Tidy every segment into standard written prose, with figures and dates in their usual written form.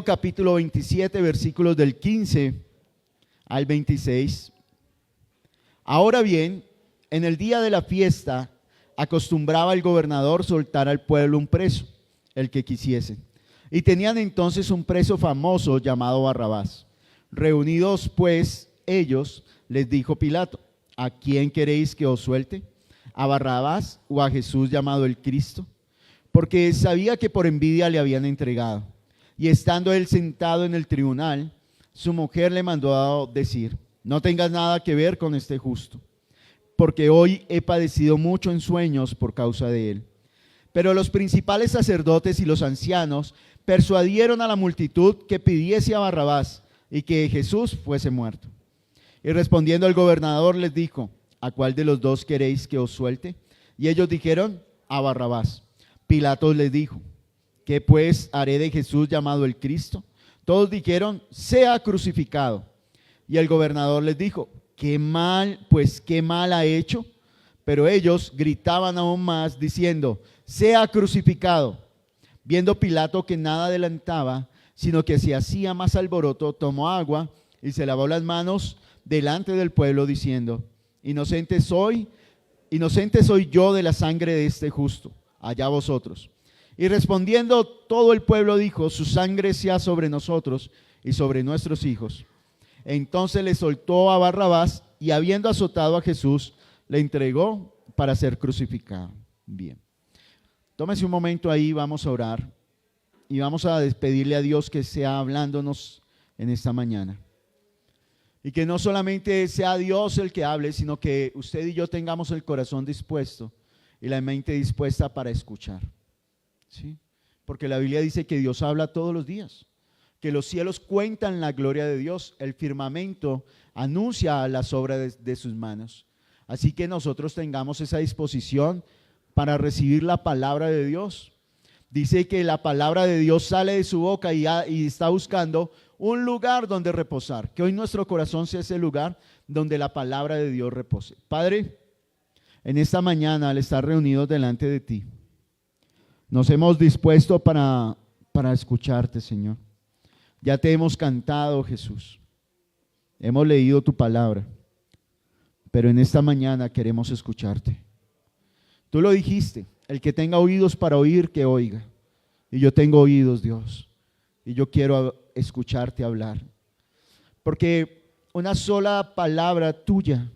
capítulo 27, versículos del 15 al 26. Ahora bien, en el día de la fiesta acostumbraba el gobernador soltar al pueblo un preso, el que quisiese. Y tenían entonces un preso famoso llamado Barrabás. Reunidos pues ellos, les dijo Pilato: ¿a quién queréis que os suelte? ¿A Barrabás o a Jesús llamado el Cristo? Porque sabía que por envidia le habían entregado. Y estando él sentado en el tribunal, su mujer le mandó a decir: no tengas nada que ver con este justo, porque hoy he padecido mucho en sueños por causa de él. Pero los principales sacerdotes y los ancianos persuadieron a la multitud que pidiese a Barrabás y que Jesús fuese muerto. Y respondiendo el gobernador les dijo: ¿a cuál de los dos queréis que os suelte? Y ellos dijeron: a Barrabás. Pilato les dijo: ¿qué pues haré de Jesús llamado el Cristo? Todos dijeron: sea crucificado. Y el gobernador les dijo: qué mal ha hecho. Pero ellos gritaban aún más diciendo: sea crucificado. Viendo Pilato que nada adelantaba, sino que se hacía más alboroto, tomó agua y se lavó las manos delante del pueblo, diciendo: inocente soy yo de la sangre de este justo, allá vosotros. Y respondiendo todo el pueblo dijo: su sangre sea sobre nosotros y sobre nuestros hijos. Entonces le soltó a Barrabás, y habiendo azotado a Jesús, le entregó para ser crucificado. Bien, tómese un momento ahí, vamos a orar y vamos a despedirle a Dios que sea hablándonos en esta mañana. Y que no solamente sea Dios el que hable, sino que usted y yo tengamos el corazón dispuesto y la mente dispuesta para escuchar. ¿Sí? Porque la Biblia dice que Dios habla todos los días, que los cielos cuentan la gloria de Dios, el firmamento anuncia las obras de sus manos. Así que nosotros tengamos esa disposición para recibir la palabra de Dios. Dice que la palabra de Dios sale de su boca y está buscando un lugar donde reposar. Que hoy nuestro corazón sea ese lugar donde la palabra de Dios repose. Padre, en esta mañana al estar reunidos delante de ti, nos hemos dispuesto para escucharte, Señor. Ya te hemos cantado, Jesús. Hemos leído tu palabra. Pero en esta mañana queremos escucharte. Tú lo dijiste: el que tenga oídos para oír, que oiga. Y yo tengo oídos, Dios. Y yo quiero escucharte hablar. Porque una sola palabra tuya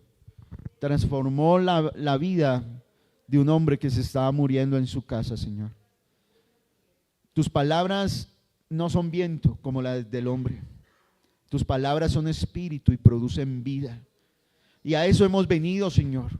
transformó la vida de un hombre que se estaba muriendo en su casa, Señor. Tus palabras no son viento como las del hombre. Tus palabras son espíritu y producen vida. Y a eso hemos venido, Señor.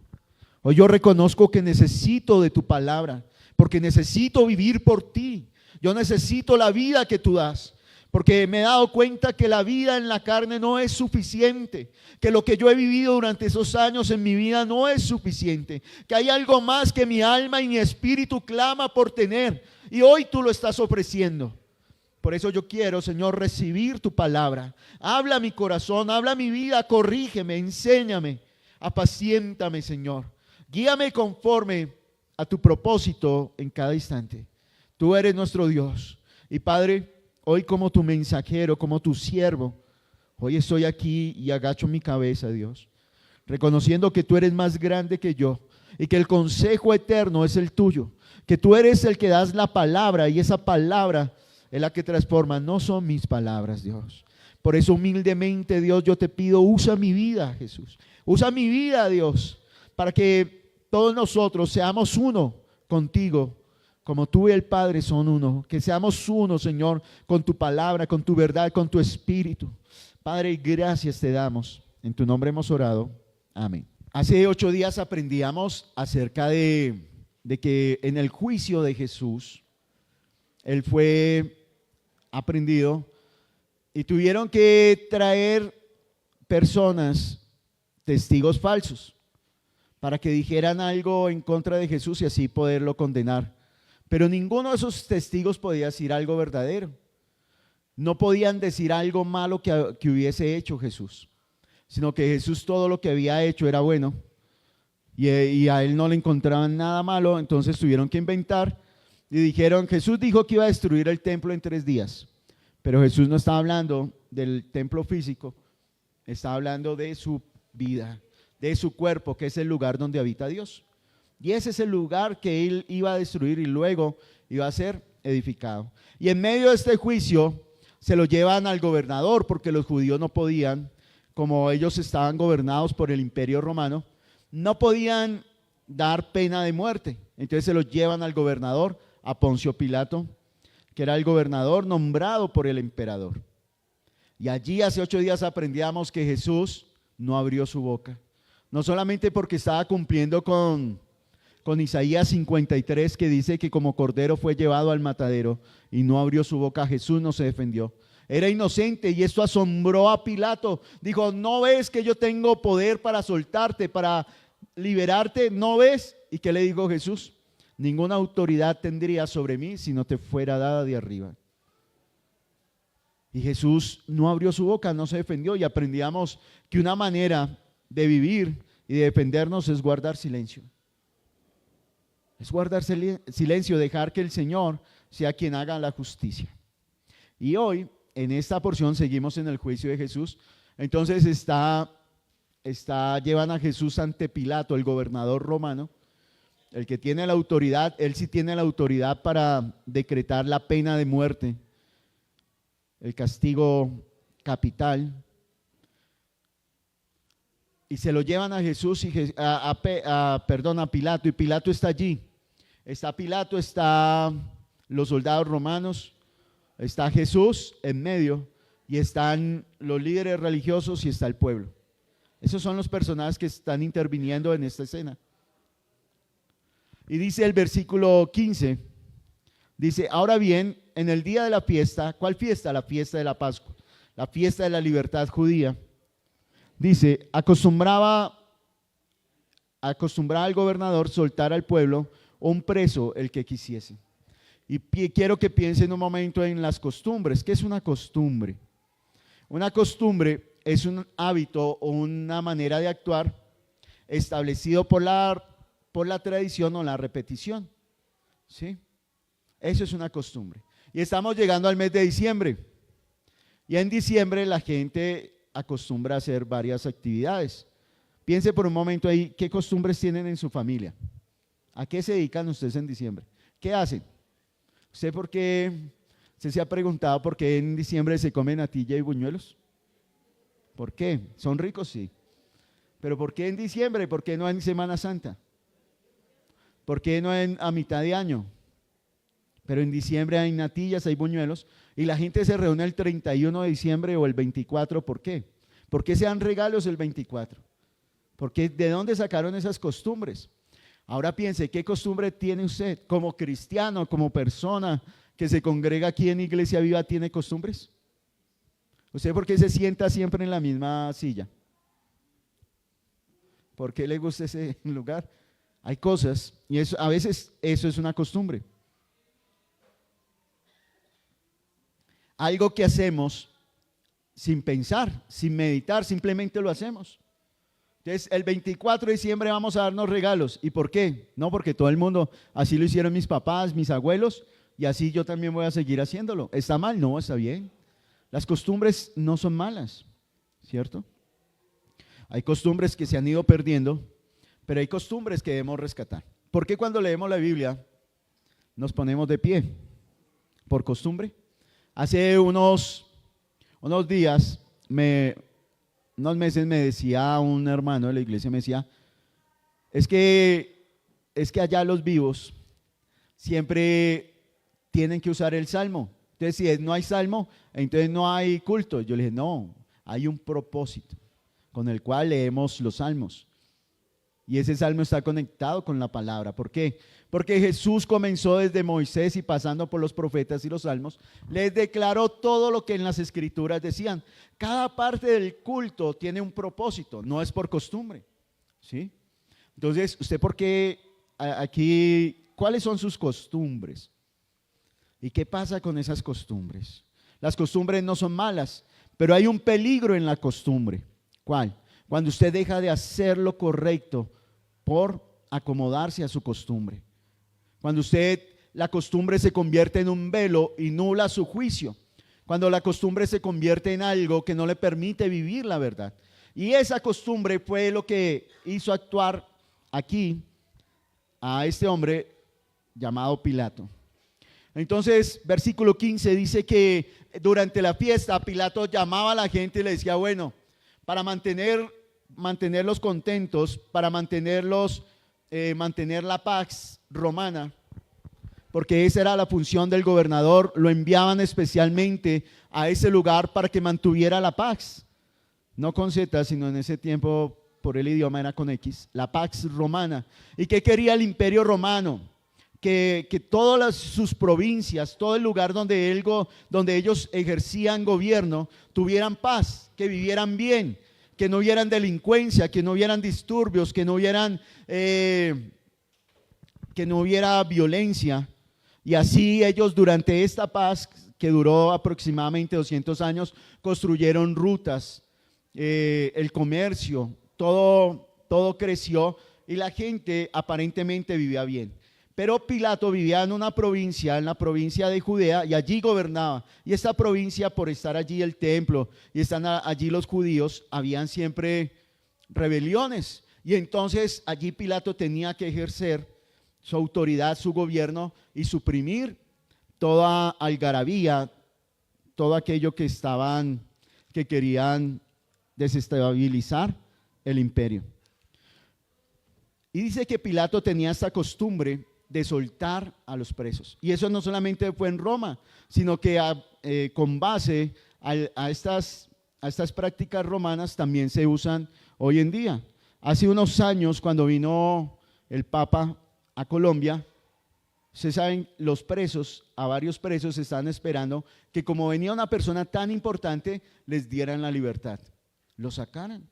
Hoy yo reconozco que necesito de tu palabra, porque necesito vivir por ti. Yo necesito la vida que tú das, porque me he dado cuenta que la vida en la carne no es suficiente, que lo que yo he vivido durante esos años en mi vida no es suficiente, que hay algo más que mi alma y mi espíritu clama por tener, y hoy tú lo estás ofreciendo. Por eso yo quiero, Señor, recibir tu palabra. Habla mi corazón, habla mi vida, corrígeme, enséñame, apaciéntame, Señor. Guíame conforme a tu propósito en cada instante. Tú eres nuestro Dios. Y Padre, hoy como tu mensajero, como tu siervo, hoy estoy aquí y agacho mi cabeza, Dios, reconociendo que tú eres más grande que yo y que el consejo eterno es el tuyo, que tú eres el que das la palabra y esa palabra es la que transforma, no son mis palabras, Dios. Por eso humildemente, Dios, yo te pido, usa mi vida, Jesús. Usa mi vida, Dios, para que todos nosotros seamos uno contigo, como tú y el Padre son uno. Que seamos uno, Señor, con tu palabra, con tu verdad, con tu espíritu. Padre, gracias te damos. En tu nombre hemos orado. Amén. Hace 8 días aprendíamos acerca de que en el juicio de Jesús, Él fue aprendido y tuvieron que traer personas, testigos falsos, para que dijeran algo en contra de Jesús y así poderlo condenar. Pero ninguno de esos testigos podía decir algo verdadero. No podían decir algo malo que hubiese hecho Jesús, sino que Jesús todo lo que había hecho era bueno y a él no le encontraban nada malo. Entonces tuvieron que inventar y dijeron: Jesús dijo que iba a destruir el templo en 3 días, Pero Jesús no estaba hablando del templo físico, estaba hablando de su vida, de su cuerpo, que es el lugar donde habita Dios. Y ese es el lugar que él iba a destruir y luego iba a ser edificado. Y en medio de este juicio se lo llevan al gobernador, porque los judíos no podían, como ellos estaban gobernados por el imperio romano, no podían dar pena de muerte. Entonces se lo llevan al gobernador, a Poncio Pilato, que era el gobernador nombrado por el emperador. Y allí hace 8 días aprendíamos que Jesús no abrió su boca. No solamente porque estaba cumpliendo con Isaías 53, que dice que como cordero fue llevado al matadero y no abrió su boca, Jesús no se defendió. Era inocente y esto asombró a Pilato. Dijo, ¿no ves que yo tengo poder para soltarte, para liberarte? ¿No ves? ¿Y qué le dijo Jesús? Ninguna autoridad tendría sobre mí si no te fuera dada de arriba. Y Jesús no abrió su boca, no se defendió, y aprendíamos que una manera de vivir y de defendernos es guardar silencio. Es guardar silencio, dejar que el Señor sea quien haga la justicia. Y hoy, en esta porción, seguimos en el juicio de Jesús. Entonces llevan a Jesús ante Pilato, el gobernador romano, el que tiene la autoridad. Él sí tiene la autoridad para decretar la pena de muerte, el castigo capital. Y se lo llevan a Jesús y a Pilato, y Pilato está allí. Está Pilato, está los soldados romanos, está Jesús en medio, y están los líderes religiosos y está el pueblo. Esos son los personajes que están interviniendo en esta escena. Y dice el versículo 15, dice, ahora bien, en el día de la fiesta, ¿cuál fiesta? La fiesta de la Pascua, la fiesta de la libertad judía. Dice, acostumbraba al gobernador soltar al pueblo un preso el que quisiese. Y quiero que piensen un momento en las costumbres. ¿Qué es una costumbre? Una costumbre es un hábito o una manera de actuar establecido por la tradición o la repetición. ¿Sí? Eso es una costumbre. Y estamos llegando al mes de diciembre. Y en diciembre la gente acostumbra a hacer varias actividades. Piense por un momento ahí, ¿qué costumbres tienen en su familia? ¿A qué se dedican ustedes en diciembre? ¿Qué hacen? ¿Usted se ha preguntado por qué en diciembre se comen natilla y buñuelos? ¿Por qué? ¿Son ricos? Sí. ¿Pero por qué en diciembre? ¿Por qué no en Semana Santa? ¿Por qué no a mitad de año? Pero en diciembre hay natillas, hay buñuelos, y la gente se reúne el 31 de diciembre o el 24. ¿Por qué? ¿Por qué se dan regalos el 24? Porque ¿de dónde sacaron esas costumbres? Ahora piense, ¿qué costumbre tiene usted como cristiano, como persona que se congrega aquí en Iglesia Viva? ¿Tiene costumbres? ¿Usted por qué se sienta siempre en la misma silla? ¿Por qué le gusta ese lugar? Hay cosas, y a veces eso es una costumbre. Algo que hacemos sin pensar, sin meditar, simplemente lo hacemos. Entonces, el 24 de diciembre vamos a darnos regalos. ¿Y por qué? No, porque todo el mundo, así lo hicieron mis papás, mis abuelos, y así yo también voy a seguir haciéndolo. ¿Está mal? No, está bien. Las costumbres no son malas, ¿cierto? Hay costumbres que se han ido perdiendo, pero hay costumbres que debemos rescatar. ¿Por qué cuando leemos la Biblia nos ponemos de pie? ¿Por costumbre? Hace unos días, unos meses me decía un hermano de la iglesia, me decía, es que allá los vivos siempre tienen que usar el salmo. Entonces, si no hay salmo, entonces no hay culto. Yo le dije, no, hay un propósito con el cual leemos los salmos. Y ese salmo está conectado con la palabra. ¿Por qué? Porque Jesús comenzó desde Moisés y pasando por los profetas y los salmos, les declaró todo lo que en las escrituras decían. Cada parte del culto tiene un propósito, no es por costumbre, ¿sí? Entonces, ¿usted por qué aquí, cuáles son sus costumbres? ¿Y qué pasa con esas costumbres? Las costumbres no son malas, pero hay un peligro en la costumbre. ¿Cuál? Cuando usted deja de hacer lo correcto por acomodarse a su costumbre. Cuando la costumbre se convierte en un velo y nubla su juicio. cuando la costumbre se convierte en algo que no le permite vivir la verdad. Y esa costumbre fue lo que hizo actuar aquí a este hombre llamado Pilato. Entonces, versículo 15 dice que durante la fiesta Pilato llamaba a la gente y le decía, bueno, para mantenerlos contentos, para mantener la paz romana, porque esa era la función del gobernador, lo enviaban especialmente a ese lugar para que mantuviera la paz, no con Z, sino en ese tiempo por el idioma era con X, la pax romana. ¿Y qué quería el imperio romano? Que todas sus provincias, todo el lugar donde ellos ejercían gobierno, tuvieran paz, que vivieran bien, que no hubieran delincuencia, que no hubieran disturbios, que no hubiera violencia. Y así ellos durante esta paz, que duró aproximadamente 200 años, construyeron rutas, el comercio, todo creció y la gente aparentemente vivía bien. Pero Pilato vivía en la provincia de Judea, y allí gobernaba. Y esta provincia, por estar allí el templo y están allí los judíos, habían siempre rebeliones. Y entonces allí Pilato tenía que ejercer su autoridad, su gobierno, y suprimir toda algarabía, todo aquello que querían desestabilizar el imperio. Y dice que Pilato tenía esta costumbre de soltar a los presos. Y eso no solamente fue en Roma, sino que con base a estas prácticas romanas también se usan hoy en día. Hace unos años, cuando vino el Papa a Colombia, ustedes saben, a varios presos estaban esperando que, como venía una persona tan importante, les dieran la libertad, lo sacaran.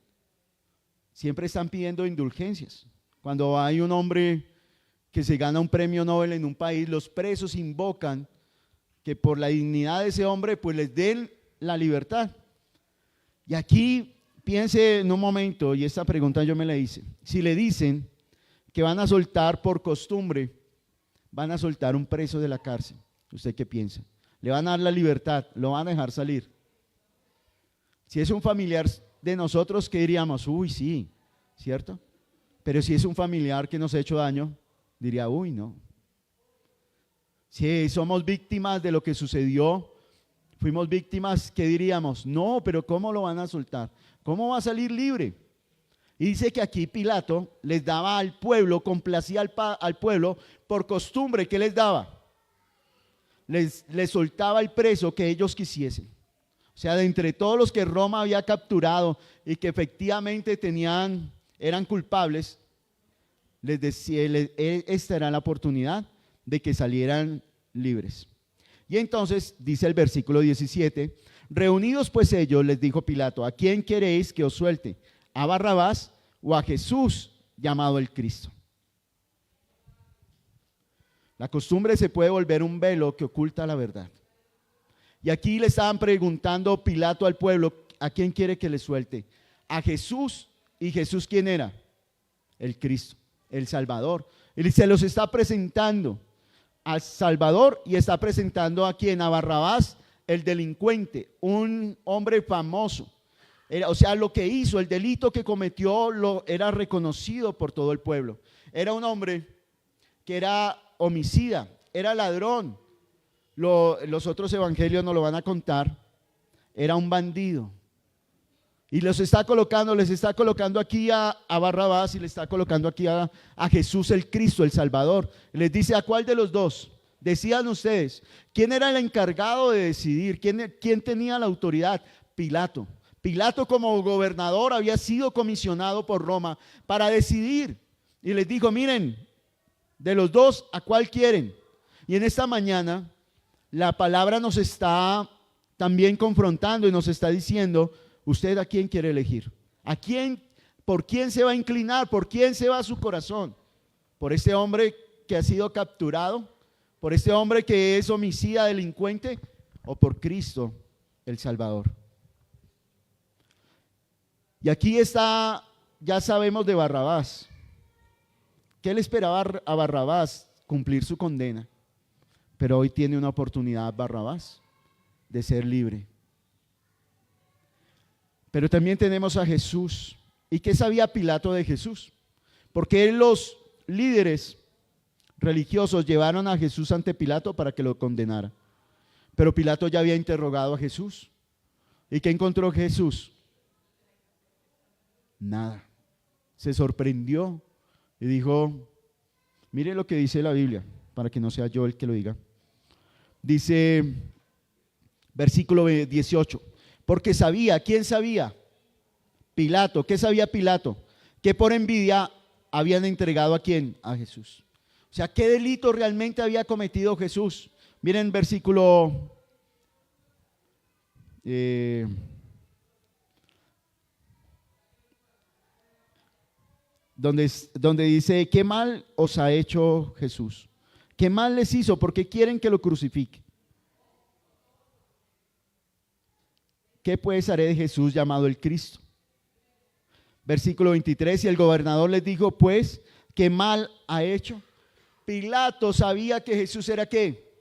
Siempre están pidiendo indulgencias. Cuando hay un hombre que se gana un premio Nobel en un país, los presos invocan que por la dignidad de ese hombre pues les den la libertad. Y aquí piense en un momento, y esta pregunta yo me la hice: si le dicen que van a soltar por costumbre, van a soltar un preso de la cárcel, ¿usted qué piensa? ¿Le van a dar la libertad? ¿Lo van a dejar salir? Si es un familiar de nosotros, ¿qué diríamos? Uy, sí, ¿cierto? Pero si es un familiar que nos ha hecho daño, diría, uy, no. Si somos víctimas de lo que sucedió, fuimos víctimas, ¿qué diríamos? No, pero ¿cómo lo van a soltar? ¿Cómo va a salir libre? Y dice que aquí Pilato les daba al pueblo, complacía al pueblo por costumbre. ¿Qué les daba? Les soltaba el preso que ellos quisiesen. O sea, de entre todos los que Roma había capturado y que efectivamente eran culpables, les decía, esta era la oportunidad de que salieran libres. Y entonces dice el versículo 17: reunidos pues ellos, les dijo Pilato, ¿a quién queréis que os suelte? ¿A Barrabás o a Jesús llamado el Cristo? La costumbre se puede volver un velo que oculta la verdad. Y aquí le estaban preguntando Pilato al pueblo, ¿a quién quiere que le suelte? A Jesús. ¿Y Jesús quién era? El Cristo, el Salvador. Él se los está presentando al Salvador, y está presentando a quién: a Barrabás, el delincuente, un hombre famoso. O sea, lo que hizo, el delito que cometió, era reconocido por todo el pueblo. Era un hombre que era homicida, era ladrón. Los otros evangelios nos lo van a contar. Era un bandido. Y les está colocando aquí a Barrabás, y le está colocando aquí a Jesús el Cristo, el Salvador. Les dice: ¿a cuál de los dos? Decían ustedes. ¿Quién era el encargado de decidir? ¿Quién tenía la autoridad? Pilato. Pilato, como gobernador, había sido comisionado por Roma para decidir. Y les dijo: miren, de los dos, ¿a cuál quieren? Y en esta mañana la palabra nos está también confrontando y nos está diciendo: ¿usted a quién quiere elegir? ¿Por quién se va a inclinar? ¿Por quién se va a su corazón? ¿Por este hombre que ha sido capturado? ¿Por este hombre que es homicida, delincuente? ¿O por Cristo, el Salvador? Y aquí está, ya sabemos de Barrabás. ¿Qué le esperaba a Barrabás? Cumplir su condena. Pero hoy tiene una oportunidad Barrabás. de ser libre. Pero también tenemos a Jesús. ¿Y qué sabía Pilato de Jesús? Porque los líderes religiosos llevaron a Jesús ante Pilato para que lo condenara. Pero Pilato ya había interrogado a Jesús. ¿Y qué encontró Jesús? Nada. Se sorprendió y dijo, mire lo que dice la Biblia, para que no sea yo el que lo diga. Dice, versículo 18, porque sabía, ¿quién sabía? Pilato. ¿Qué sabía Pilato? Que por envidia habían entregado ¿a quién? A Jesús. O sea, ¿qué delito realmente había cometido Jesús? Miren versículo donde dice, ¿qué mal os ha hecho Jesús? ¿Qué mal les hizo? ¿Por qué quieren que lo crucifique? ¿Qué pues haré de Jesús llamado el Cristo? Versículo 23, y el gobernador les dijo, pues, ¿qué mal ha hecho? Pilato sabía que Jesús era ¿qué?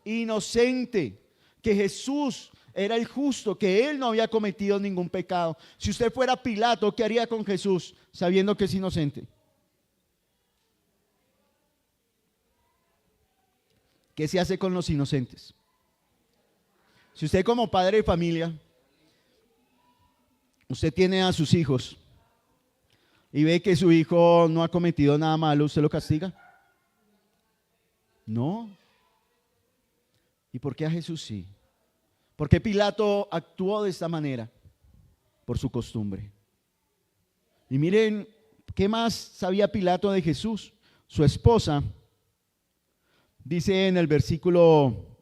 Inocente, que Jesús era el justo, que él no había cometido ningún pecado. Si usted fuera Pilato, ¿qué haría con Jesús sabiendo que es inocente? ¿Qué se hace con los inocentes? Si usted como padre de familia, usted tiene a sus hijos y ve que su hijo no ha cometido nada malo, ¿usted lo castiga? No. ¿Y por qué a Jesús sí? ¿Por qué Pilato actuó de esta manera? Por su costumbre. Y miren, ¿qué más sabía Pilato de Jesús? Su esposa, dice en el versículo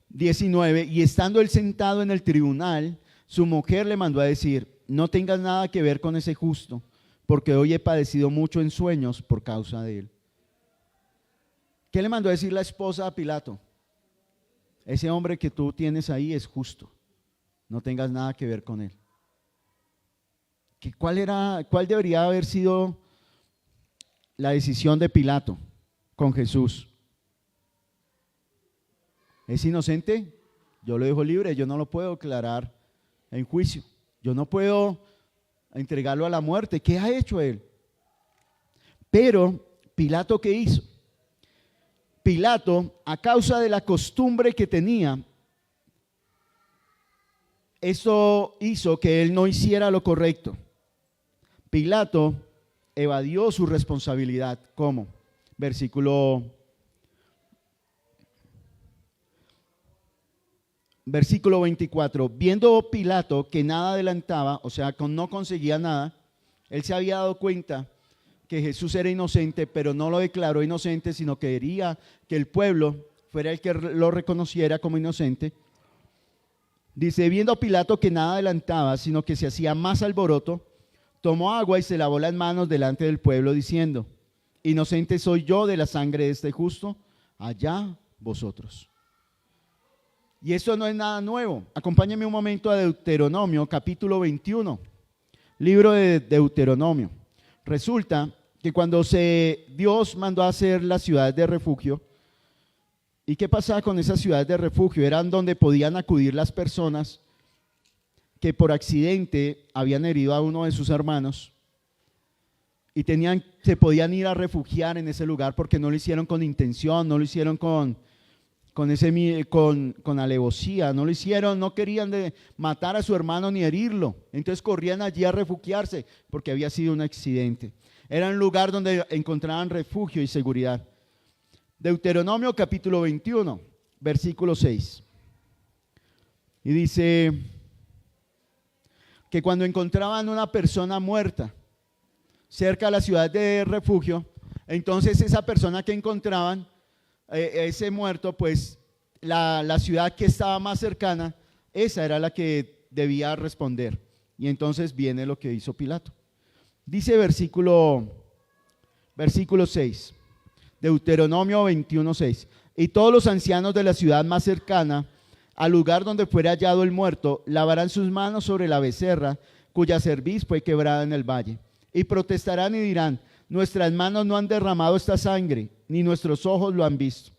19, y estando él sentado en el tribunal, su mujer le mandó a decir, no tengas nada que ver con ese justo, porque hoy he padecido mucho en sueños por causa de él. ¿Qué le mandó a decir la esposa a Pilato? Ese hombre que tú tienes ahí es justo, no tengas nada que ver con él. ¿Cuál debería haber sido la decisión de Pilato con Jesús? ¿Es inocente? Yo lo dejo libre, yo no lo puedo declarar en juicio, yo no puedo entregarlo a la muerte. ¿Qué ha hecho él? Pero Pilato, ¿qué hizo? Pilato, a causa de la costumbre que tenía, eso hizo que él no hiciera lo correcto. Pilato evadió su responsabilidad. ¿Cómo? Versículo 24. Viendo Pilato que nada adelantaba, o sea, no conseguía nada, él se había dado cuenta que Jesús era inocente, pero no lo declaró inocente, sino que quería que el pueblo fuera el que lo reconociera como inocente. Dice, viendo Pilato que nada adelantaba, sino que se hacía más alboroto, tomó agua y se lavó las manos delante del pueblo, diciendo, inocente soy yo de la sangre de este justo, allá vosotros. Y esto no es nada nuevo. Acompáñenme un momento a Deuteronomio, capítulo 21, libro de Deuteronomio. Resulta que cuando Dios mandó a hacer las ciudades de refugio, ¿y qué pasaba con esas ciudades de refugio? Eran donde podían acudir las personas que por accidente habían herido a uno de sus hermanos y se podían ir a refugiar en ese lugar porque no lo hicieron con intención, no lo hicieron con alevosía, no lo hicieron, no querían matar a su hermano ni herirlo, entonces corrían allí a refugiarse porque había sido un accidente. Era un lugar donde encontraban refugio y seguridad. Deuteronomio capítulo 21, versículo 6. Y dice que cuando encontraban una persona muerta cerca de la ciudad de refugio, entonces esa persona que encontraban, ese muerto, pues la ciudad que estaba más cercana, esa era la que debía responder. Y entonces viene lo que hizo Pilato. Dice versículo 6, Deuteronomio 21, 6. Y todos los ancianos de la ciudad más cercana al lugar donde fuera hallado el muerto, lavarán sus manos sobre la becerra cuya cerviz fue quebrada en el valle. Y protestarán y dirán, nuestras manos no han derramado esta sangre, ni nuestros ojos lo han visto.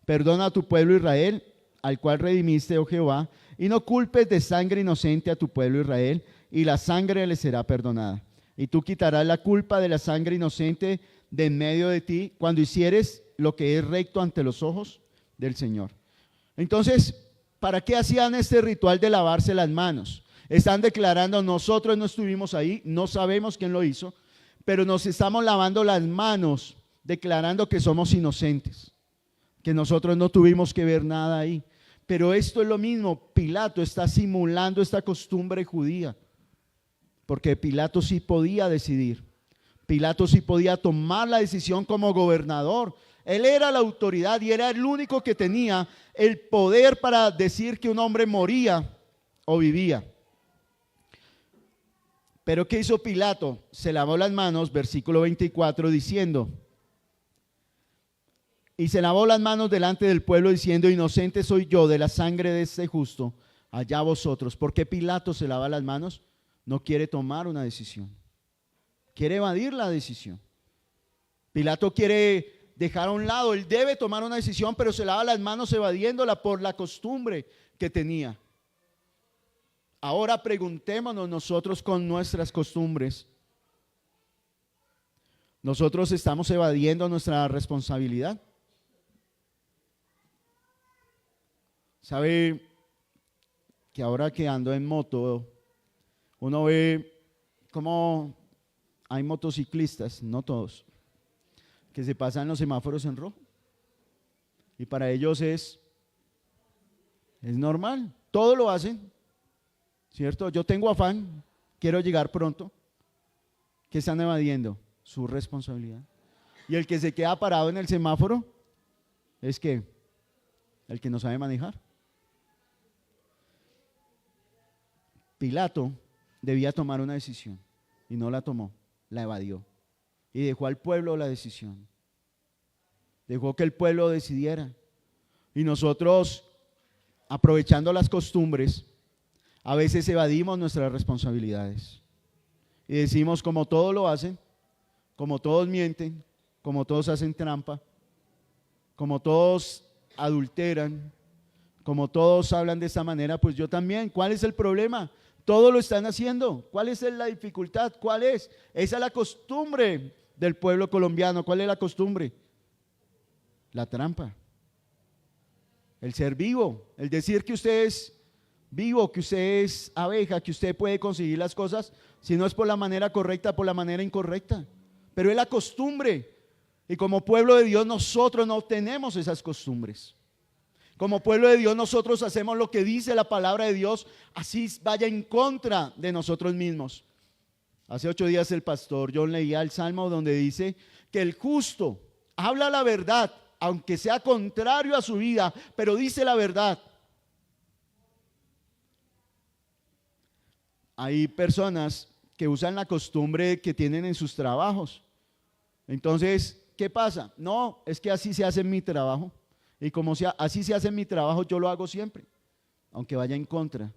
Perdona a tu pueblo Israel, al cual redimiste, oh Jehová, y no culpes de sangre inocente a tu pueblo Israel, y la sangre le será perdonada. Y tú quitarás la culpa de la sangre inocente de en medio de ti, cuando hicieres lo que es recto ante los ojos del Señor. Entonces, ¿para qué hacían este ritual de lavarse las manos? Están declarando: nosotros no estuvimos ahí, no sabemos quién lo hizo, pero nos estamos lavando las manos, declarando que somos inocentes, que nosotros no tuvimos que ver nada ahí. Pero esto es lo mismo, Pilato está simulando esta costumbre judía, porque Pilato sí podía decidir, Pilato sí podía tomar la decisión como gobernador. Él era la autoridad y era el único que tenía el poder para decir que un hombre moría o vivía. Pero ¿qué hizo Pilato? Se lavó las manos, versículo 24, diciendo: y se lavó las manos delante del pueblo, diciendo: inocente soy yo de la sangre de este justo, allá vosotros. ¿Por qué Pilato se lava las manos? No quiere tomar una decisión, quiere evadir la decisión. Pilato quiere dejar a un lado, él debe tomar una decisión, pero se lava las manos evadiéndola por la costumbre que tenía. Ahora preguntémonos nosotros con nuestras costumbres, ¿nosotros estamos evadiendo nuestra responsabilidad? ¿Sabe que ahora que ando en moto, uno ve cómo hay motociclistas, no todos, que se pasan los semáforos en rojo? Y para ellos es normal, todo lo hacen, ¿cierto? Yo tengo afán, quiero llegar pronto. ¿Qué están evadiendo? Su responsabilidad. Y el que se queda parado en el semáforo es que el que no sabe manejar. Pilato debía tomar una decisión y no la tomó, la evadió y dejó al pueblo la decisión. Dejó que el pueblo decidiera. Y nosotros, aprovechando las costumbres, a veces evadimos nuestras responsabilidades y decimos: como todos lo hacen, como todos mienten, como todos hacen trampa, como todos adulteran, como todos hablan de esta manera, pues yo también. ¿Cuál es el problema? Todos lo están haciendo. ¿Cuál es la dificultad? ¿Cuál es? Esa es la costumbre del pueblo colombiano. ¿Cuál es la costumbre? La trampa, el ser vivo, el decir que usted es vivo, que usted es abeja, que usted puede conseguir las cosas, si no es por la manera correcta, por la manera incorrecta. Pero es la costumbre, y como pueblo de Dios nosotros no tenemos esas costumbres. Como pueblo de Dios nosotros hacemos lo que dice la palabra de Dios, así vaya en contra de nosotros mismos. Hace 8 días el pastor John leía el Salmo donde dice que el justo habla la verdad, aunque sea contrario a su vida, pero dice la verdad. Hay personas que usan la costumbre que tienen en sus trabajos. Entonces, ¿qué pasa? No, es que así se hace en mi trabajo. Y como así se hace en mi trabajo, yo lo hago siempre, aunque vaya en contra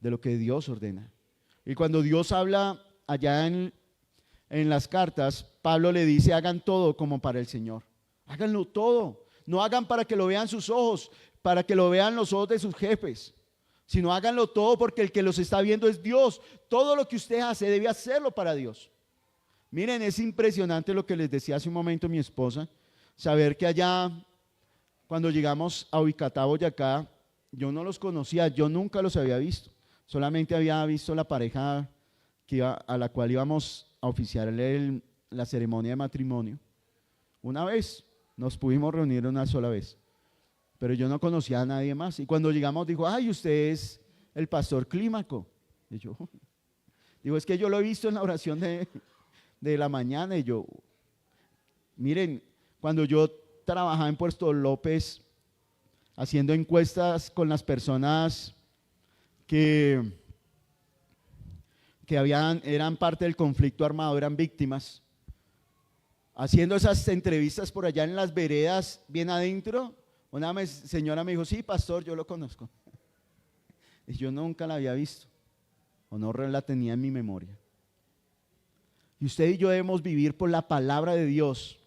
de lo que Dios ordena. Y cuando Dios habla allá en las cartas, Pablo le dice: hagan todo como para el Señor. Háganlo todo. No hagan para que lo vean sus ojos, para que lo vean los ojos de sus jefes, sino háganlo todo porque el que los está viendo es Dios. Todo lo que usted hace debe hacerlo para Dios. Miren, es impresionante lo que les decía hace un momento mi esposa, saber que allá, cuando llegamos a Uicatá, Boyacá, yo no los conocía, yo nunca los había visto, solamente había visto la pareja a la cual íbamos a oficiar la ceremonia de matrimonio. Una vez nos pudimos reunir una sola vez, pero yo no conocía a nadie más. Y cuando llegamos dijo: ay, usted es el pastor Clímaco. Y yo digo: es que yo lo he visto en la oración de la mañana. Y yo, miren, cuando yo trabajaba en Puerto López haciendo encuestas con las personas que eran parte del conflicto armado, eran víctimas, haciendo esas entrevistas por allá en las veredas bien adentro, una señora me dijo: sí, pastor, yo lo conozco. Y yo nunca la había visto, o no la tenía en mi memoria. Y usted y yo debemos vivir por la palabra de Dios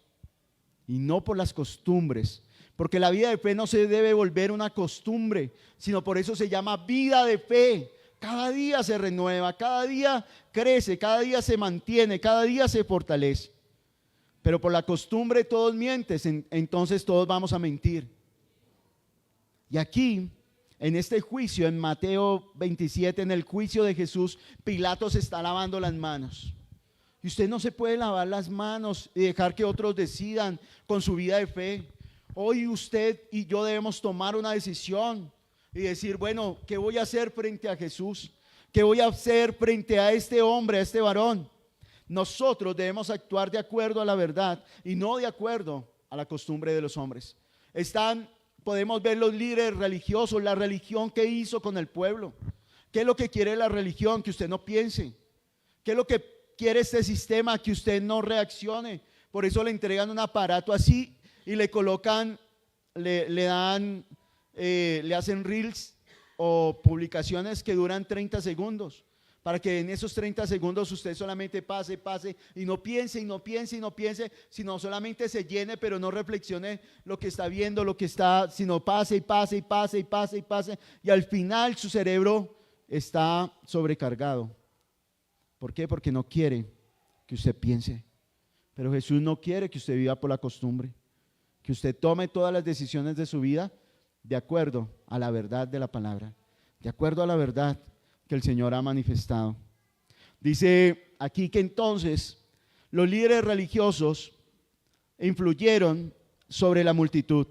y no por las costumbres, Porque la vida de fe no se debe volver una costumbre, sino por eso se llama vida de fe. Cada día se renueva, cada día crece, cada día se mantiene, cada día se fortalece. Pero por la costumbre todos mienten, entonces todos vamos a mentir. Y aquí, en este juicio, en Mateo 27, en el juicio de Jesús, Pilato se está lavando las manos. Y usted no se puede lavar las manos y dejar que otros decidan con su vida de fe. Hoy usted y yo debemos tomar una decisión y decir, bueno, ¿qué voy a hacer frente a Jesús? ¿Qué voy a hacer frente a este hombre, a este varón? Nosotros debemos actuar de acuerdo a la verdad y no de acuerdo a la costumbre de los hombres. Podemos ver los líderes religiosos, la religión que hizo con el pueblo. ¿Qué es lo que quiere la religión? Que usted no piense. ¿Qué es lo que quiere este sistema? Que usted no reaccione. Por eso le entregan un aparato así y le colocan, le hacen reels o publicaciones que duran 30 segundos. Para que en esos 30 segundos usted solamente pase y no piense, sino solamente se llene, pero no reflexione lo que está viendo, sino pase y al final su cerebro está sobrecargado. ¿Por qué? Porque no quiere que usted piense. Pero Jesús no quiere que usted viva por la costumbre, que usted tome todas las decisiones de su vida de acuerdo a la verdad de la palabra, de acuerdo a la verdad que el Señor ha manifestado. Dice aquí que entonces los líderes religiosos influyeron sobre la multitud.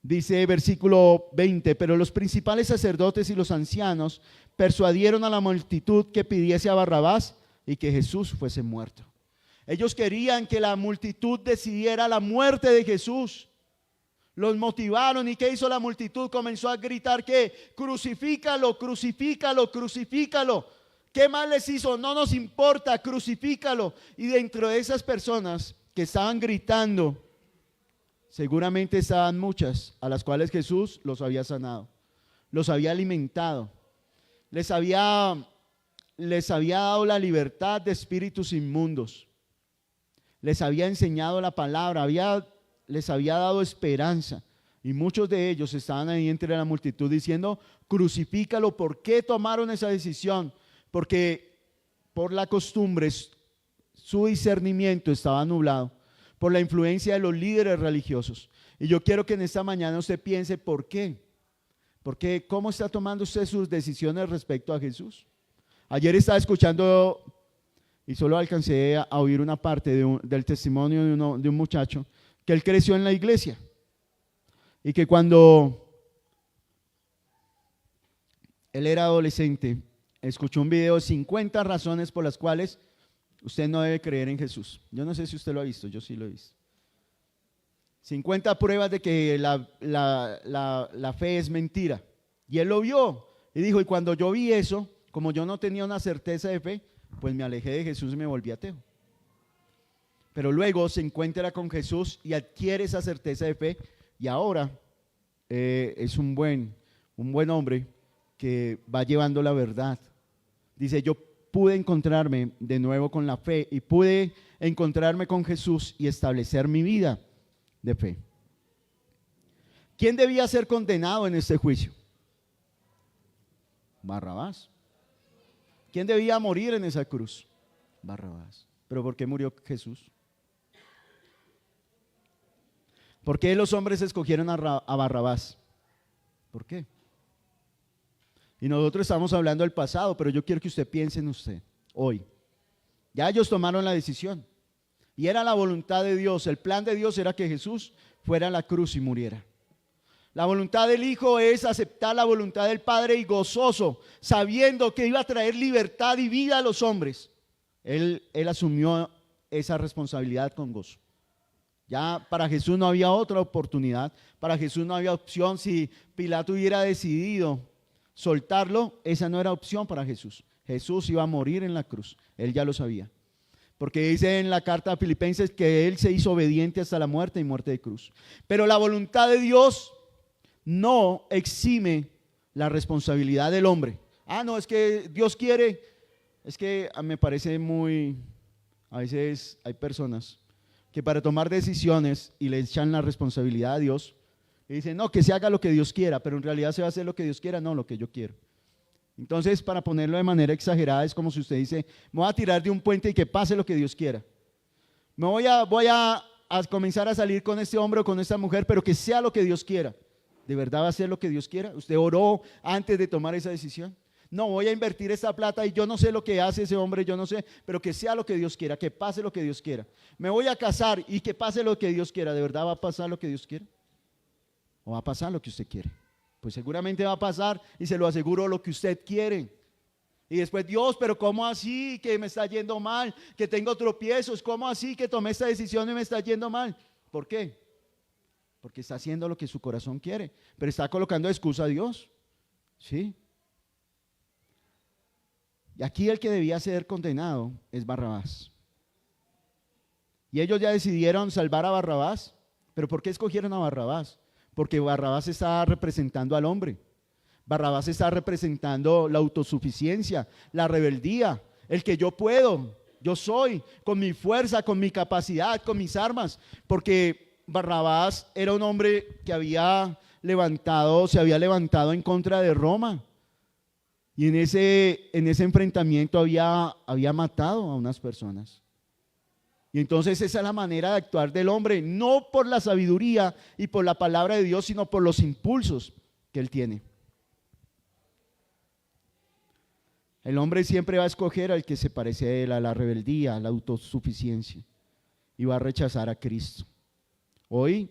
Dice versículo 20, pero los principales sacerdotes y los ancianos persuadieron a la multitud que pidiese a Barrabás y que Jesús fuese muerto. Ellos querían que la multitud decidiera la muerte de Jesús. Los motivaron, ¿y qué hizo la multitud? Comenzó a gritar que crucifícalo, crucifícalo, crucifícalo. ¿Qué más les hizo? No nos importa, crucifícalo. Y dentro de esas personas que estaban gritando, seguramente estaban muchas a las cuales Jesús los había sanado, los había alimentado, les había dado la libertad de espíritus inmundos, les había enseñado la palabra, les había dado esperanza, y muchos de ellos estaban ahí entre la multitud diciendo crucifícalo. ¿Por qué tomaron esa decisión? Porque por la costumbre su discernimiento estaba nublado por la influencia de los líderes religiosos. Y yo quiero que en esta mañana usted piense ¿por qué? Porque ¿cómo está tomando usted sus decisiones respecto a Jesús? Ayer estaba escuchando y solo alcancé a oír una parte del testimonio de un muchacho que él creció en la iglesia y que cuando él era adolescente escuchó un video de 50 razones por las cuales usted no debe creer en Jesús. Yo no sé si usted lo ha visto, yo sí lo he visto. 50 pruebas de que la fe es mentira. Y él lo vio y dijo, y cuando yo vi eso, como yo no tenía una certeza de fe, pues me alejé de Jesús y me volví ateo. Pero luego se encuentra con Jesús y adquiere esa certeza de fe y ahora es un buen hombre que va llevando la verdad. Dice, yo pude encontrarme de nuevo con la fe y pude encontrarme con Jesús y establecer mi vida de fe. ¿Quién debía ser condenado en este juicio? Barrabás. ¿Quién debía morir en esa cruz? Barrabás. ¿Pero por qué murió Jesús? ¿Por qué los hombres escogieron a Barrabás? ¿Por qué? Y nosotros estamos hablando del pasado, pero yo quiero que usted piense en usted hoy. Ya ellos tomaron la decisión y era la voluntad de Dios. El plan de Dios era que Jesús fuera a la cruz y muriera. La voluntad del Hijo es aceptar la voluntad del Padre y gozoso, sabiendo que iba a traer libertad y vida a los hombres. Él asumió esa responsabilidad con gozo. Ya para Jesús no había otra oportunidad, para Jesús no había opción. Si Pilato hubiera decidido soltarlo, esa no era opción para Jesús. Jesús iba a morir en la cruz, él ya lo sabía. Porque dice en la carta a Filipenses que él se hizo obediente hasta la muerte y muerte de cruz. Pero la voluntad de Dios no exime la responsabilidad del hombre. No, es que Dios quiere, es que me parece a veces hay personas que para tomar decisiones y le echan la responsabilidad a Dios y dicen, no, que se haga lo que Dios quiera, pero en realidad se va a hacer lo que Dios quiera, no, lo que yo quiero. Entonces, para ponerlo de manera exagerada, es como si usted dice, me voy a tirar de un puente y que pase lo que Dios quiera. Voy a comenzar a salir con este hombre o con esta mujer, pero que sea lo que Dios quiera. ¿De verdad va a ser lo que Dios quiera? ¿Usted oró antes de tomar esa decisión? No, voy a invertir esta plata y yo no sé lo que hace ese hombre, yo no sé, pero que sea lo que Dios quiera, que pase lo que Dios quiera. Me voy a casar y que pase lo que Dios quiera. ¿De verdad va a pasar lo que Dios quiere? ¿O va a pasar lo que usted quiere? Pues seguramente va a pasar, y se lo aseguro, lo que usted quiere. Y después, Dios, pero ¿cómo así que me está yendo mal? Que tengo tropiezos, ¿cómo así que tomé esta decisión y me está yendo mal? ¿Por qué? Porque está haciendo lo que su corazón quiere, pero está colocando excusa a Dios. ¿Sí? Y aquí el que debía ser condenado es Barrabás. Y ellos ya decidieron salvar a Barrabás. ¿Pero por qué escogieron a Barrabás? Porque Barrabás está representando al hombre. Barrabás está representando la autosuficiencia, la rebeldía, el que yo puedo, yo soy, con mi fuerza, con mi capacidad, con mis armas. Porque Barrabás era un hombre que se había levantado en contra de Roma. Y en ese enfrentamiento había matado a unas personas. Y entonces esa es la manera de actuar del hombre, no por la sabiduría y por la palabra de Dios, sino por los impulsos que él tiene. El hombre siempre va a escoger al que se parece a él, a la rebeldía, a la autosuficiencia, y va a rechazar a Cristo. Hoy,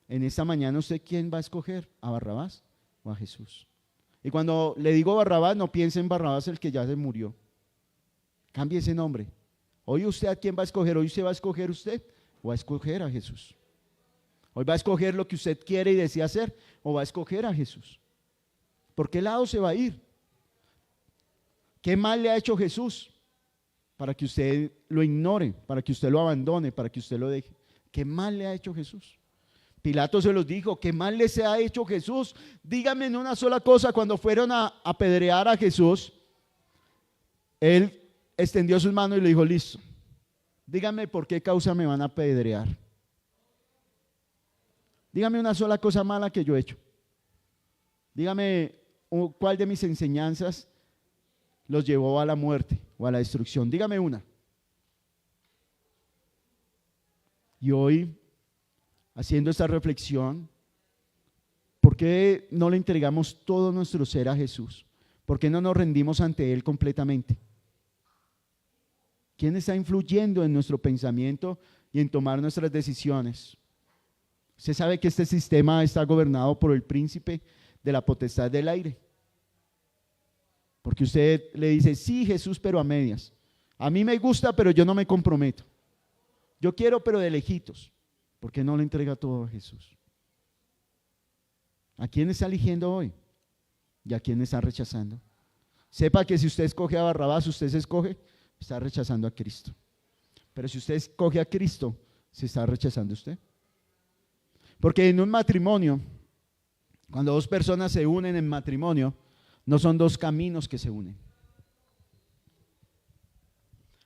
en esta mañana, ¿usted quién va a escoger? ¿A Barrabás o a Jesús? Y cuando le digo Barrabás, no piense en Barrabás el que ya se murió. Cambie ese nombre. Hoy usted a quién va a escoger. Hoy usted va a escoger usted o va a escoger a Jesús. Hoy va a escoger lo que usted quiere y desea hacer o va a escoger a Jesús. ¿Por qué lado se va a ir? ¿Qué mal le ha hecho Jesús para que usted lo ignore, para que usted lo abandone, para que usted lo deje? ¿Qué mal le ha hecho Jesús? Pilato se los dijo, ¿qué mal les ha hecho Jesús? Díganme en una sola cosa. Cuando fueron a apedrear a Jesús, él extendió sus manos y le dijo, listo, díganme por qué causa me van a apedrear. Dígame una sola cosa mala que yo he hecho. Dígame cuál de mis enseñanzas los llevó a la muerte o a la destrucción. Dígame una. Y hoy, haciendo esta reflexión, ¿por qué no le entregamos todo nuestro ser a Jesús? ¿Por qué no nos rendimos ante Él completamente? ¿Quién está influyendo en nuestro pensamiento y en tomar nuestras decisiones? Usted sabe que este sistema está gobernado por el príncipe de la potestad del aire. Porque usted le dice, sí, Jesús, pero a medias. A mí me gusta, pero yo no me comprometo. Yo quiero, pero de lejitos. ¿Por qué no le entrega todo a Jesús? ¿A quién está eligiendo hoy? ¿Y a quién está rechazando? Sepa que si usted escoge a Barrabás, usted se escoge, está rechazando a Cristo. Pero si usted escoge a Cristo, se está rechazando usted. Porque en un matrimonio, cuando dos personas se unen en matrimonio, no son dos caminos que se unen,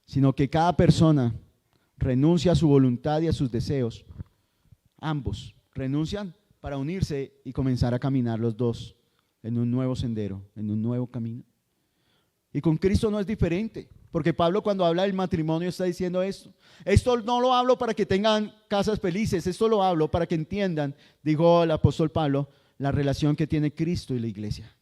sino que cada persona renuncia a su voluntad y a sus deseos. Ambos renuncian para unirse y comenzar a caminar los dos en un nuevo sendero, en un nuevo camino. Y con Cristo no es diferente, porque Pablo, cuando habla del matrimonio, está diciendo esto. Esto no lo hablo para que tengan casas felices, esto lo hablo para que entiendan, dijo el apóstol Pablo, la relación que tiene Cristo y la iglesia.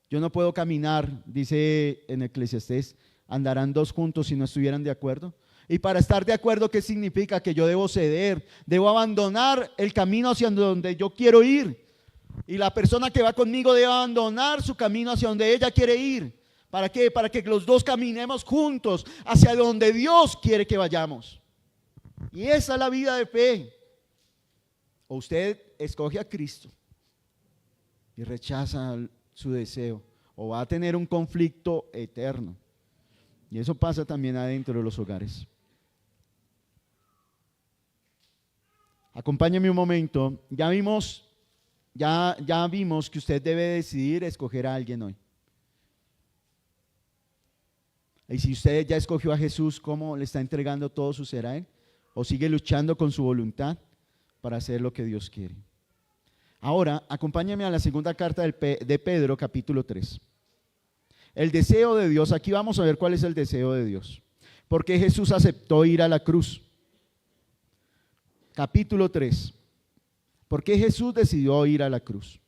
Yo no puedo caminar, dice en Eclesiastés, andarán dos juntos si no estuvieran de acuerdo. Y para estar de acuerdo, ¿qué significa? Que yo debo ceder, debo abandonar el camino hacia donde yo quiero ir. Y la persona que va conmigo debe abandonar su camino hacia donde ella quiere ir. ¿Para qué? Para que los dos caminemos juntos hacia donde Dios quiere que vayamos. Y esa es la vida de fe. O usted escoge a Cristo y rechaza su deseo, o va a tener un conflicto eterno. Y eso pasa también adentro de los hogares. Acompáñeme un momento. Ya vimos que usted debe decidir escoger a alguien hoy. Y si usted ya escogió a Jesús, ¿cómo le está entregando todo su ser a Él? ¿O sigue luchando con su voluntad para hacer lo que Dios quiere? Ahora, acompáñame a la segunda carta de Pedro, capítulo 3. El deseo de Dios, aquí vamos a ver cuál es el deseo de Dios. ¿Por qué Jesús aceptó ir a la cruz? Capítulo 3. ¿Por qué Jesús decidió ir a la cruz?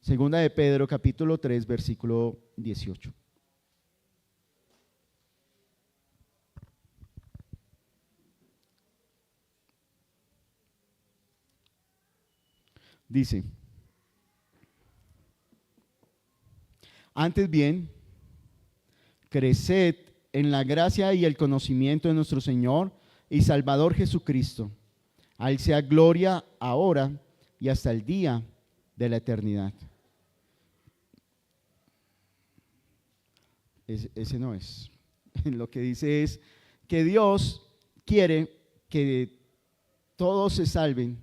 Segunda de Pedro, capítulo 3, versículo 18. Dice: antes bien, creced en la gracia y el conocimiento de nuestro Señor y Salvador Jesucristo. A Él sea gloria ahora y hasta el día de la eternidad. Ese no es. Lo que dice es que Dios quiere que todos se salven.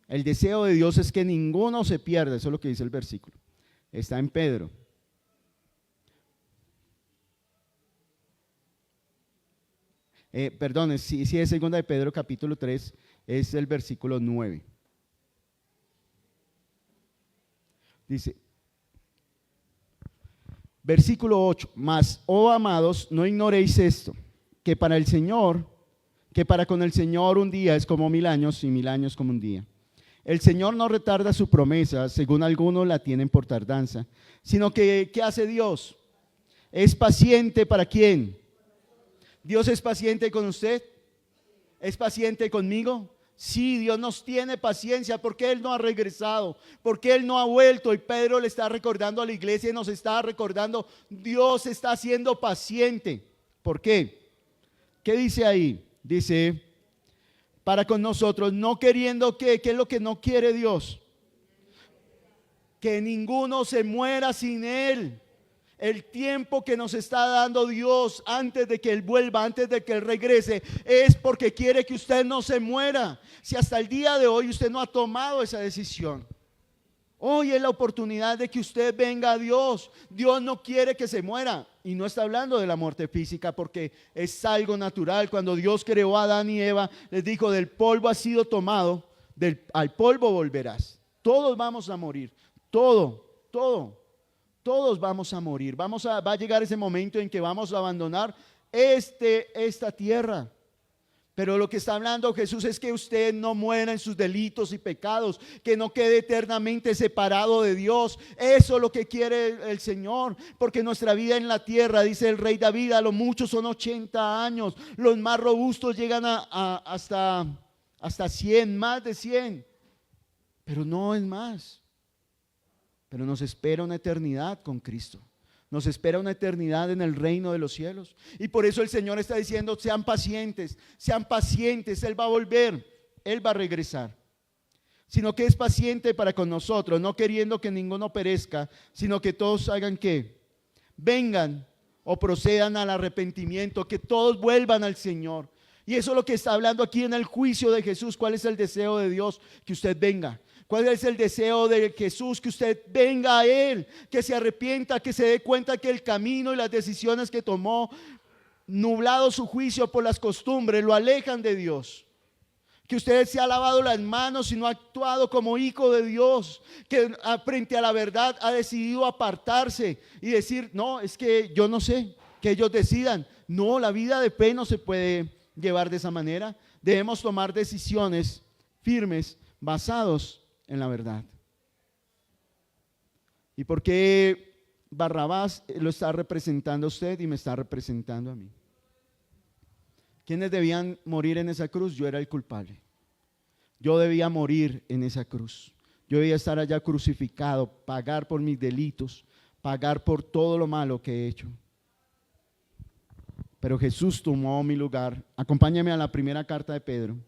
El deseo de Dios es que ninguno se pierda. Eso es lo que dice el versículo. Está en Pedro. Perdón, si es segunda de Pedro capítulo 3, es el versículo 9. Dice, versículo 8, mas, oh amados, no ignoréis esto, que para con el Señor un día es como 1000 años y 1000 años como un día. El Señor no retarda su promesa, según algunos la tienen por tardanza, sino que, ¿qué hace Dios? Es paciente ¿para quién? ¿Dios es paciente con usted? ¿Es paciente conmigo? Sí, Dios nos tiene paciencia porque Él no ha regresado, porque Él no ha vuelto. Y Pedro le está recordando a la iglesia y nos está recordando, Dios está siendo paciente. ¿Por qué? ¿Qué dice ahí? Dice, para con nosotros, no queriendo ¿qué es lo que no quiere Dios? Que ninguno se muera sin Él. El tiempo que nos está dando Dios antes de que Él vuelva, antes de que Él regrese, es porque quiere que usted no se muera. Si hasta el día de hoy usted no ha tomado esa decisión, hoy es la oportunidad de que usted venga a Dios. Dios no quiere que se muera. Y no está hablando de la muerte física porque es algo natural. Cuando Dios creó a Adán y Eva, les dijo, del polvo has sido tomado, al polvo volverás. Todos vamos a morir, todos vamos a morir. Va a llegar ese momento en que vamos a abandonar esta tierra. Pero lo que está hablando Jesús es que usted no muera en sus delitos y pecados, que no quede eternamente separado de Dios. Eso es lo que quiere el Señor, porque nuestra vida en la tierra, dice el rey David, a lo mucho son 80 años. Los más robustos llegan hasta 100, más de 100, pero no es más. Pero nos espera una eternidad con Cristo. Nos espera una eternidad en el reino de los cielos. Y por eso el Señor está diciendo, sean pacientes, Él va a volver, Él va a regresar. Sino que es paciente para con nosotros, no queriendo que ninguno perezca, sino que todos hagan ¿qué? Vengan o procedan al arrepentimiento, que todos vuelvan al Señor. Y eso es lo que está hablando aquí en el juicio de Jesús. ¿Cuál es el deseo de Dios? Que usted venga. ¿Cuál es el deseo de Jesús? Que usted venga a Él, que se arrepienta, que se dé cuenta que el camino y las decisiones que tomó, nublado su juicio por las costumbres, lo alejan de Dios. Que usted se ha lavado las manos y no ha actuado como hijo de Dios, que frente a la verdad ha decidido apartarse y decir, no, es que yo no sé, que ellos decidan. No, la vida de fe no se puede llevar de esa manera. Debemos tomar decisiones firmes basados en la verdad. ¿Y por qué Barrabás lo está representando a usted y me está representando a mí? ¿Quiénes debían morir en esa cruz? Yo era el culpable. Yo debía morir en esa cruz. Yo debía estar allá crucificado, pagar por mis delitos, pagar por todo lo malo que he hecho. Pero Jesús tomó mi lugar. Acompáñame a la primera carta de Pedro,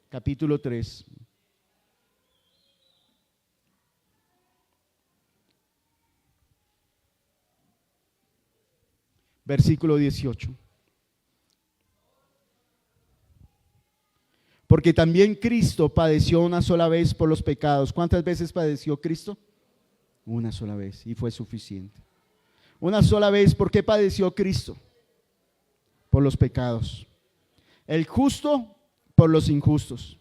capítulo 3. Versículo 18. Porque también Cristo padeció una sola vez por los pecados. ¿Cuántas veces padeció Cristo? Una sola vez, y fue suficiente. Una sola vez. ¿Por qué padeció Cristo? por los pecados, el justo por los injustos.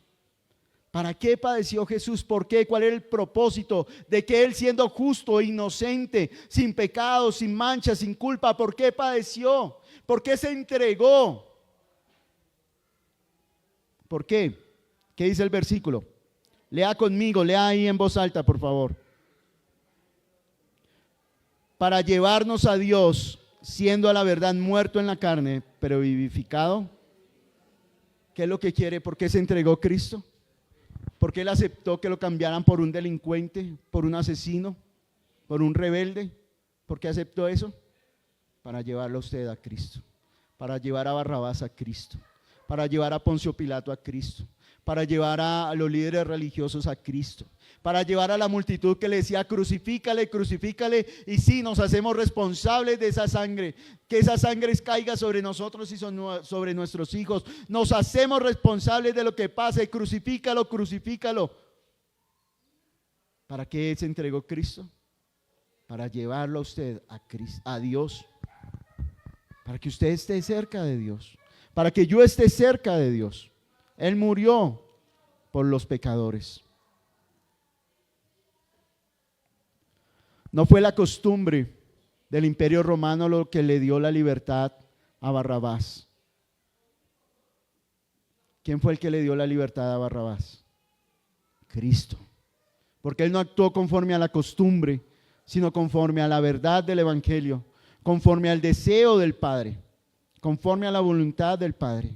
¿Para qué padeció Jesús? ¿Por qué? ¿Cuál era el propósito de que Él, siendo justo, inocente, sin pecado, sin mancha, sin culpa, por qué padeció? ¿Por qué se entregó? ¿Por qué? ¿Qué dice el versículo? Lea conmigo, lea ahí en voz alta, por favor. Para llevarnos a Dios, siendo a la verdad muerto en la carne, pero vivificado. ¿Qué es lo que quiere? ¿Por qué se entregó Cristo? ¿Por qué Él aceptó que lo cambiaran por un delincuente, por un asesino, por un rebelde? ¿Por qué aceptó eso? Para llevarlo a usted a Cristo, para llevar a Barrabás a Cristo, para llevar a Poncio Pilato a Cristo, para llevar a los líderes religiosos a Cristo, para llevar a la multitud que le decía crucifícale, crucifícale, y sí, nos hacemos responsables de esa sangre, que esa sangre caiga sobre nosotros y sobre nuestros hijos, nos hacemos responsables de lo que pase, crucifícalo, crucifícalo. ¿Para qué se entregó Cristo? Para llevarlo a usted a Cristo, a Dios, para que usted esté cerca de Dios, para que yo esté cerca de Dios. Él murió por los pecadores. No fue la costumbre del Imperio Romano lo que le dio la libertad a Barrabás. ¿Quién fue el que le dio la libertad a Barrabás? Cristo. Porque Él no actuó conforme a la costumbre, sino conforme a la verdad del Evangelio, conforme al deseo del Padre, conforme a la voluntad del Padre.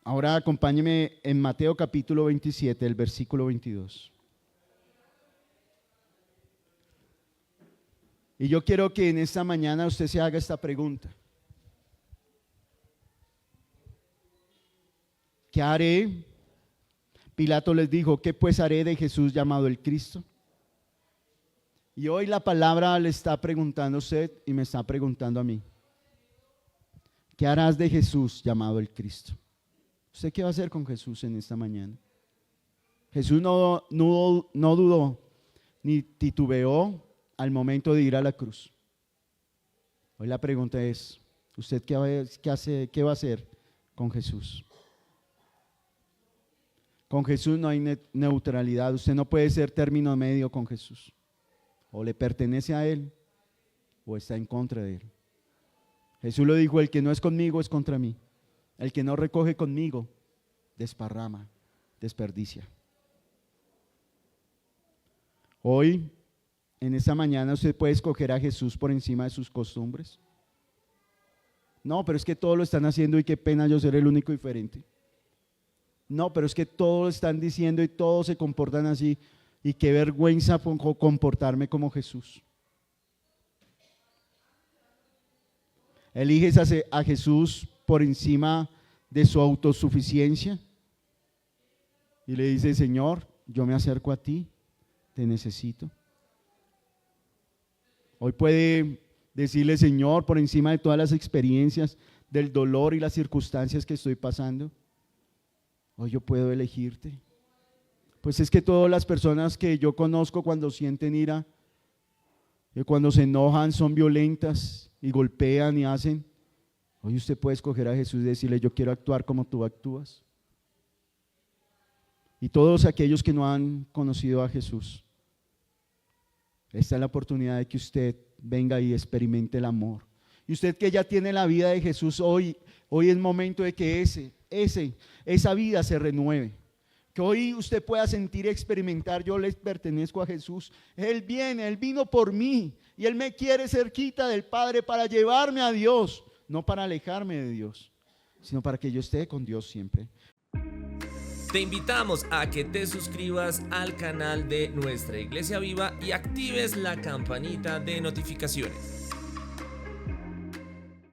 Ahora acompáñeme en Mateo capítulo 27, el versículo 22. Y yo quiero que en esta mañana usted se haga esta pregunta. ¿Qué haré? Pilato les dijo, ¿qué pues haré de Jesús llamado el Cristo? Y hoy la palabra le está preguntando a usted y me está preguntando a mí. ¿Qué harás de Jesús llamado el Cristo? ¿Usted qué va a hacer con Jesús en esta mañana? Jesús no dudó ni titubeó al momento de ir a la cruz. Hoy la pregunta es, ¿usted qué va a hacer con Jesús? Con Jesús no hay neutralidad. Usted no puede ser término medio con Jesús. O le pertenece a Él o está en contra de Él. Jesús lo dijo, el que no es conmigo es contra mí. El que no recoge conmigo, desparrama, desperdicia. Hoy, en esta mañana, usted puede escoger a Jesús por encima de sus costumbres. No, pero es que todos lo están haciendo y qué pena yo ser el único diferente. No, pero es que todos están diciendo y todos se comportan así y qué vergüenza comportarme como Jesús. ¿Eliges a Jesús por encima de su autosuficiencia? Y le dice, Señor, yo me acerco a ti, te necesito. Hoy puede decirle, Señor, por encima de todas las experiencias, del dolor y las circunstancias que estoy pasando, hoy yo puedo elegirte. Pues es que todas las personas que yo conozco cuando sienten ira, cuando se enojan son violentas y golpean y hacen. Hoy usted puede escoger a Jesús y decirle, yo quiero actuar como tú actúas. Y todos aquellos que no han conocido a Jesús, esta es la oportunidad de que usted venga y experimente el amor. Y usted que ya tiene la vida de Jesús, hoy es momento de que esa vida se renueve. Que hoy usted pueda sentir y experimentar, yo les pertenezco a Jesús. Él viene, Él vino por mí y Él me quiere cerquita del Padre para llevarme a Dios. No para alejarme de Dios, sino para que yo esté con Dios siempre. Te invitamos a que te suscribas al canal de Nuestra Iglesia Viva y actives la campanita de notificaciones.